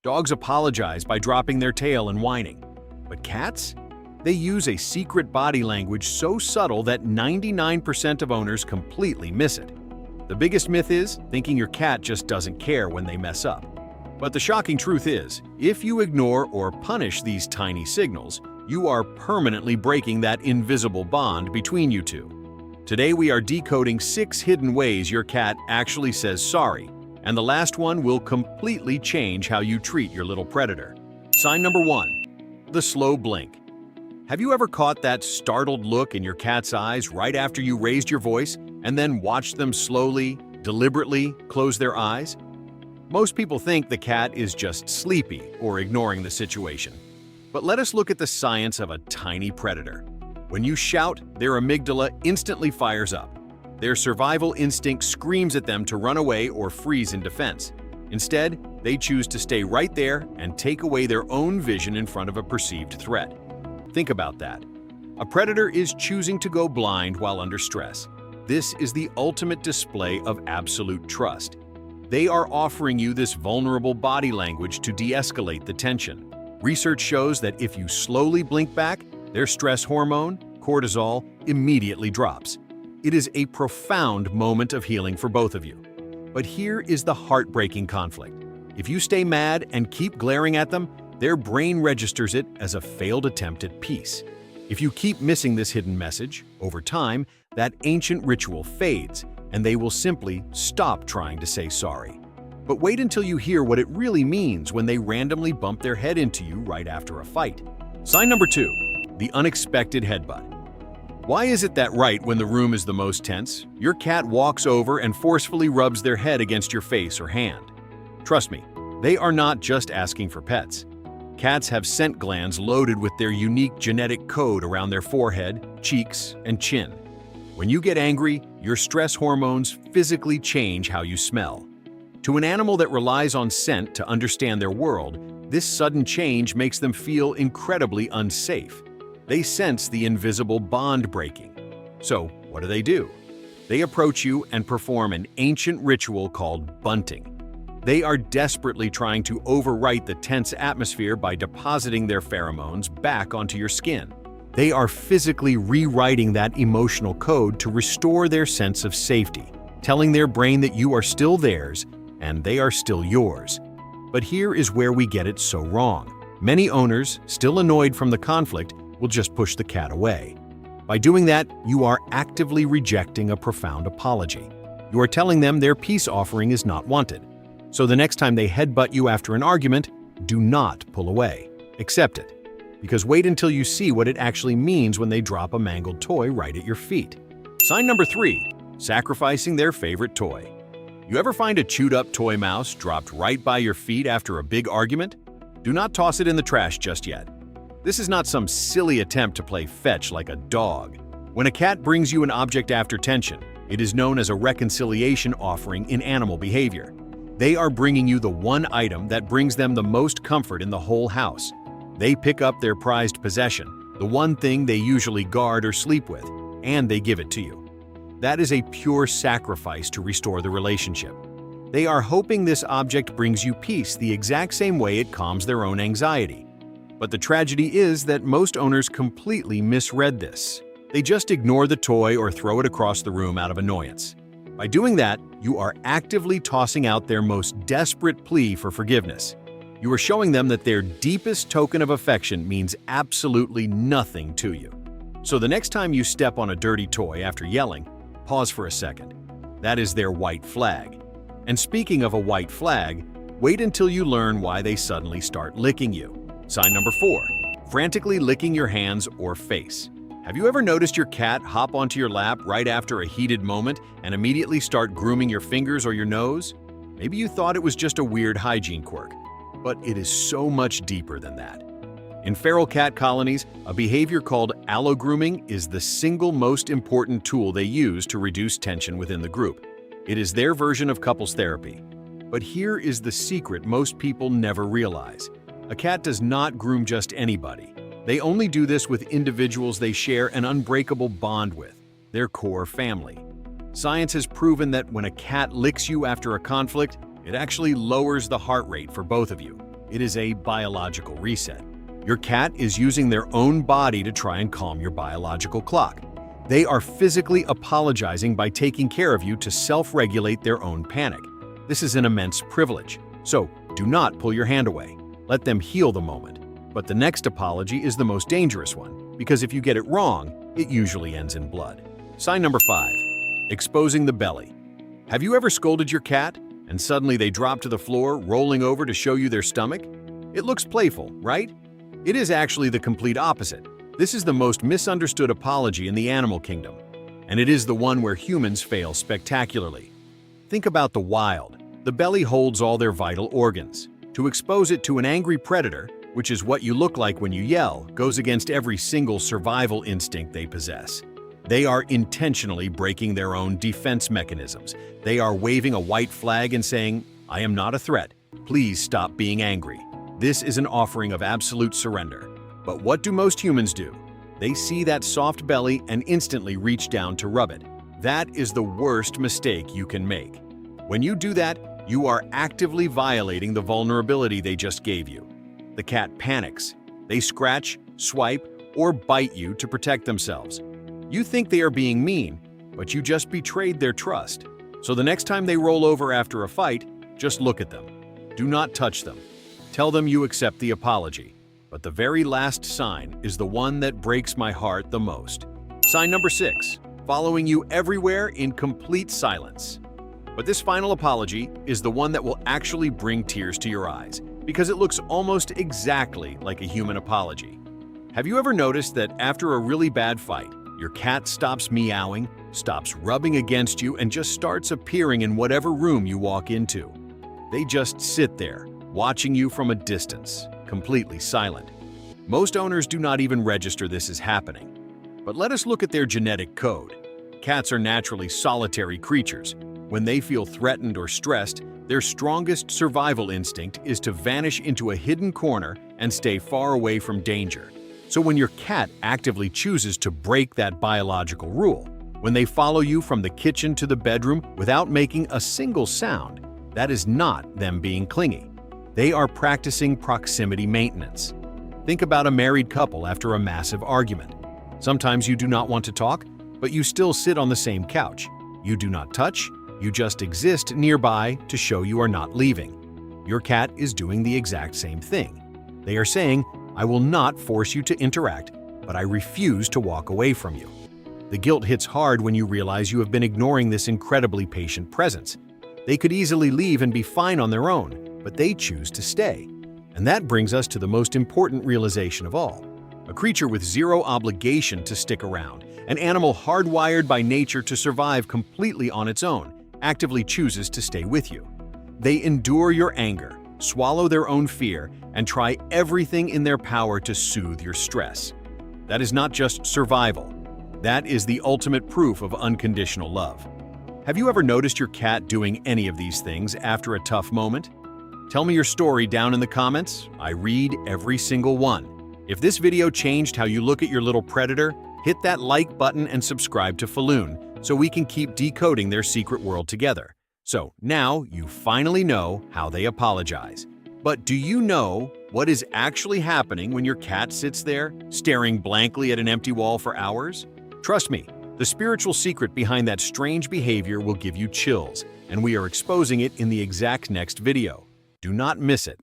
Dogs apologize by dropping their tail and whining. But cats? They use a secret body language so subtle that 99% of owners completely miss it. The biggest myth is thinking your cat just doesn't care when they mess up. But the shocking truth is, if you ignore or punish these tiny signals, you are permanently breaking that invisible bond between you two. Today we are decoding 6 hidden ways your cat actually says sorry, and the last one will completely change how you treat your little predator. Sign number 1. The slow blink. Have you ever caught that startled look in your cat's eyes right after you raised your voice, and then watched them slowly, deliberately close their eyes? Most people think the cat is just sleepy or ignoring the situation. But let us look at the science of a tiny predator. When you shout, their amygdala instantly fires up. Their survival instinct screams at them to run away or freeze in defense. Instead, they choose to stay right there and take away their own vision in front of a perceived threat. Think about that. A predator is choosing to go blind while under stress. This is the ultimate display of absolute trust. They are offering you this vulnerable body language to de-escalate the tension. Research shows that if you slowly blink back, their stress hormone, cortisol, immediately drops. It is a profound moment of healing for both of you. But here is the heartbreaking conflict. If you stay mad and keep glaring at them, their brain registers it as a failed attempt at peace. If you keep missing this hidden message, over time, that ancient ritual fades, and they will simply stop trying to say sorry. But wait until you hear what it really means when they randomly bump their head into you right after a fight. Sign number 2. The unexpected headbutt. Why is it that right when the room is the most tense, your cat walks over and forcefully rubs their head against your face or hand? Trust me, they are not just asking for pets. Cats have scent glands loaded with their unique genetic code around their forehead, cheeks, and chin. When you get angry, your stress hormones physically change how you smell. To an animal that relies on scent to understand their world, this sudden change makes them feel incredibly unsafe. They sense the invisible bond breaking. So, what do? They approach you and perform an ancient ritual called bunting. They are desperately trying to overwrite the tense atmosphere by depositing their pheromones back onto your skin. They are physically rewriting that emotional code to restore their sense of safety, telling their brain that you are still theirs and they are still yours. But here is where we get it so wrong. Many owners, still annoyed from the conflict, will just push the cat away. By doing that, you are actively rejecting a profound apology. You are telling them their peace offering is not wanted. So the next time they headbutt you after an argument, do not pull away. Accept it. Because wait until you see what it actually means when they drop a mangled toy right at your feet. Sign number 3. Sacrificing their favorite toy. You ever find a chewed-up toy mouse dropped right by your feet after a big argument? Do not toss it in the trash just yet. This is not some silly attempt to play fetch like a dog. When a cat brings you an object after tension, it is known as a reconciliation offering in animal behavior. They are bringing you the one item that brings them the most comfort in the whole house. They pick up their prized possession, the one thing they usually guard or sleep with, and they give it to you. That is a pure sacrifice to restore the relationship. They are hoping this object brings you peace the exact same way it calms their own anxiety. But the tragedy is that most owners completely misread this. They just ignore the toy or throw it across the room out of annoyance. By doing that, you are actively tossing out their most desperate plea for forgiveness. You are showing them that their deepest token of affection means absolutely nothing to you. So the next time you step on a dirty toy after yelling, pause for a second. That is their white flag. And speaking of a white flag, wait until you learn why they suddenly start licking you. Sign number 4. Frantically licking your hands or face. Have you ever noticed your cat hop onto your lap right after a heated moment and immediately start grooming your fingers or your nose? Maybe you thought it was just a weird hygiene quirk, but it is so much deeper than that. In feral cat colonies, a behavior called allo-grooming is the single most important tool they use to reduce tension within the group. It is their version of couples therapy. But here is the secret most people never realize. A cat does not groom just anybody. They only do this with individuals they share an unbreakable bond with, their core family. Science has proven that when a cat licks you after a conflict, it actually lowers the heart rate for both of you. It is a biological reset. Your cat is using their own body to try and calm your biological clock. They are physically apologizing by taking care of you to self-regulate their own panic. This is an immense privilege, so do not pull your hand away. Let them heal the moment. But the next apology is the most dangerous one, because if you get it wrong, it usually ends in blood. Sign number 5. Exposing the belly. Have you ever scolded your cat, and suddenly they drop to the floor, rolling over to show you their stomach? It looks playful, right? It is actually the complete opposite. This is the most misunderstood apology in the animal kingdom, and it is the one where humans fail spectacularly. Think about the wild. The belly holds all their vital organs. To expose it to an angry predator, which is what you look like when you yell, goes against every single survival instinct they possess. They are intentionally breaking their own defense mechanisms. They are waving a white flag and saying, "I am not a threat. Please stop being angry." This is an offering of absolute surrender. But what do most humans do? They see that soft belly and instantly reach down to rub it. That is the worst mistake you can make. When you do that, you are actively violating the vulnerability they just gave you. The cat panics. They scratch, swipe, or bite you to protect themselves. You think they are being mean, but you just betrayed their trust. So the next time they roll over after a fight, just look at them. Do not touch them. Tell them you accept the apology. But the very last sign is the one that breaks my heart the most. Sign number 6, following you everywhere in complete silence. But this final apology is the one that will actually bring tears to your eyes, because it looks almost exactly like a human apology. Have you ever noticed that after a really bad fight, your cat stops meowing, stops rubbing against you, and just starts appearing in whatever room you walk into? They just sit there, watching you from a distance, completely silent. Most owners do not even register this as happening. But let us look at their genetic code. Cats are naturally solitary creatures. When they feel threatened or stressed, their strongest survival instinct is to vanish into a hidden corner and stay far away from danger. So when your cat actively chooses to break that biological rule, when they follow you from the kitchen to the bedroom without making a single sound, that is not them being clingy. They are practicing proximity maintenance. Think about a married couple after a massive argument. Sometimes you do not want to talk, but you still sit on the same couch. You do not touch, you just exist nearby to show you are not leaving. Your cat is doing the exact same thing. They are saying, "I will not force you to interact, but I refuse to walk away from you." The guilt hits hard when you realize you have been ignoring this incredibly patient presence. They could easily leave and be fine on their own, but they choose to stay. And that brings us to the most important realization of all. A creature with zero obligation to stick around, an animal hardwired by nature to survive completely on its own, actively chooses to stay with you. They endure your anger, swallow their own fear, and try everything in their power to soothe your stress. That is not just survival. That is the ultimate proof of unconditional love. Have you ever noticed your cat doing any of these things after a tough moment? Tell me your story down in the comments. I read every single one. If this video changed how you look at your little predator, hit that like button and subscribe to Falloon so we can keep decoding their secret world together. So now you finally know how they apologize. But do you know what is actually happening when your cat sits there, staring blankly at an empty wall for hours? Trust me, the spiritual secret behind that strange behavior will give you chills, and we are exposing it in the exact next video. Do not miss it.